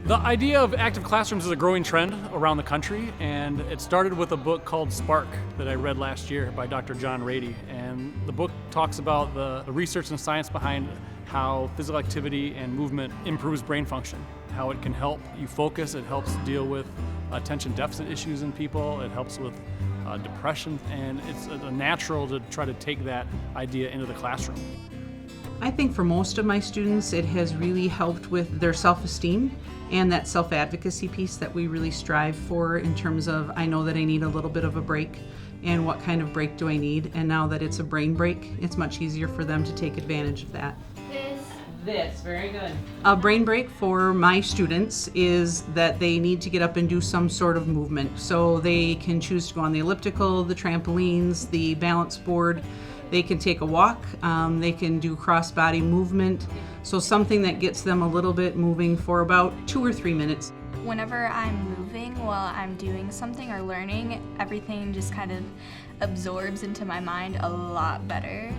The idea of active classrooms is a growing trend around the country, and it started with a book called Spark that I read last year by Dr. John Rady. And the book talks about the research and science behind how physical activity and movement improves brain function, how it can help you focus, it helps deal with attention deficit issues in people, it helps with depression, and it's natural to try to take that idea into the classroom. I think for most of my students, it has really helped with their self-esteem and that self-advocacy piece that we really strive for in terms of, I know that I need a little bit of a break, and what kind of break do I need? And now that it's a brain break, it's much easier for them to take advantage of that. This, very good. A brain break for my students is that they need to get up and do some sort of movement. So they can choose to go on the elliptical, the trampolines, the balance board. They can take a walk, they can do cross-body movement. So something that gets them a little bit moving for about 2 or 3 minutes. Whenever I'm moving while I'm doing something or learning, everything just kind of absorbs into my mind a lot better.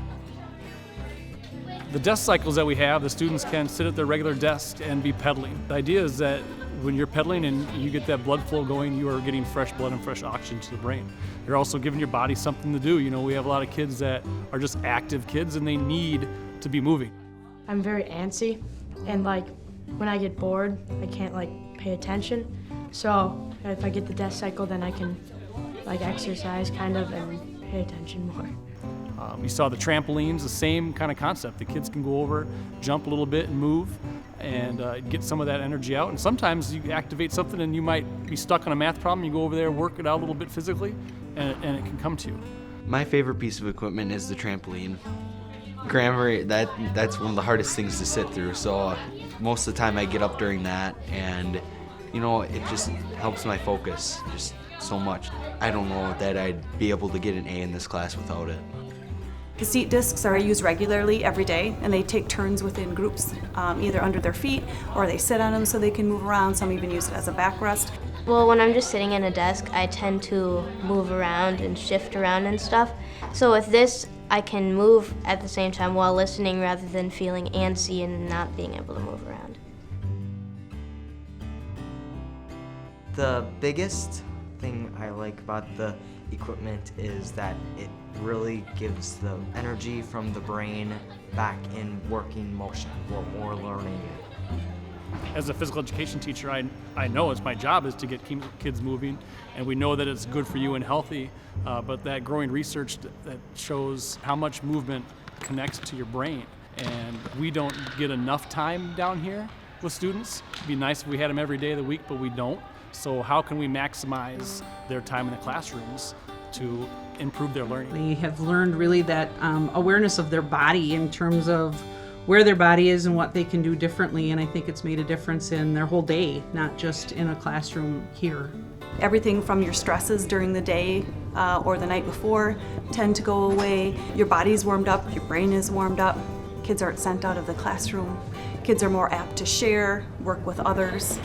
The desk cycles that we have, the students can sit at their regular desk and be pedaling. The idea is that when you're pedaling and you get that blood flow going, you are getting fresh blood and fresh oxygen to the brain. You're also giving your body something to do. You know, we have a lot of kids that are just active kids and they need to be moving. I'm very antsy, and when I get bored, I can't pay attention. So if I get the desk cycle, then I can exercise kind of and pay attention more. You saw the trampolines, the same kind of concept. The kids can go over, jump a little bit and move and get some of that energy out. And sometimes you activate something and you might be stuck on a math problem. You go over there, work it out a little bit physically, and it can come to you. My favorite piece of equipment is the trampoline. Grammar, that's one of the hardest things to sit through. So most of the time I get up during that, and it just helps my focus just so much. I don't know that I'd be able to get an A in this class without it. The seat discs are used regularly every day, and they take turns within groups, either under their feet or they sit on them so they can move around. Some even use it as a backrest. Well, when I'm just sitting in a desk, I tend to move around and shift around and stuff. So with this, I can move at the same time while listening rather than feeling antsy and not being able to move around. The biggest thing I like about the equipment is that it really gives the energy from the brain back in working motion or learning. As a physical education teacher, I know it's my job is to get kids moving, and we know that it's good for you and healthy, but that growing research that shows how much movement connects to your brain, and we don't get enough time down here with students. It'd be nice if we had them every day of the week, but we don't. So how can we maximize their time in the classrooms to improve their learning? They have learned really that awareness of their body in terms of where their body is and what they can do differently, and I think it's made a difference in their whole day, not just in a classroom here. Everything from your stresses during the day or the night before tend to go away. Your body's warmed up, your brain is warmed up. Kids aren't sent out of the classroom. Kids are more apt to share, work with others.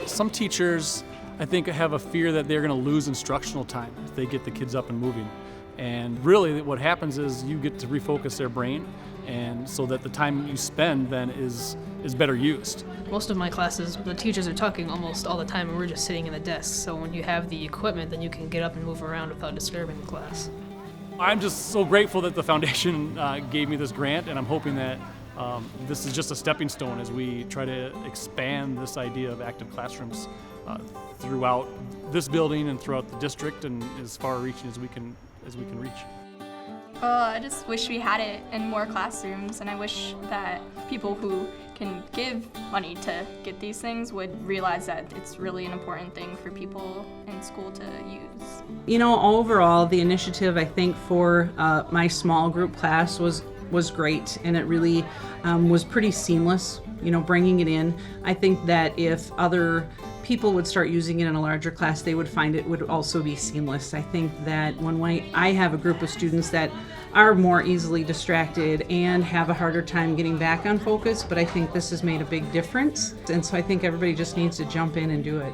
Some teachers, I think, have a fear that they're going to lose instructional time if they get the kids up and moving. And really what happens is you get to refocus their brain, and so that the time you spend then is better used. Most of my classes, the teachers are talking almost all the time and we're just sitting in the desks. So when you have the equipment, then you can get up and move around without disturbing the class. I'm just so grateful that the foundation gave me this grant, and I'm hoping that this is just a stepping stone as we try to expand this idea of active classrooms throughout this building and throughout the district, and as far reaching as we can reach. I just wish we had it in more classrooms, and I wish that people who can give money to get these things would realize that it's really an important thing for people in school to use. Overall, the initiative, I think, for my small group class was great, and it really was pretty seamless, bringing it in. I think that if other people would start using it in a larger class, they would find it would also be seamless. I think that I have a group of students that are more easily distracted and have a harder time getting back on focus, but I think this has made a big difference. And so I think everybody just needs to jump in and do it.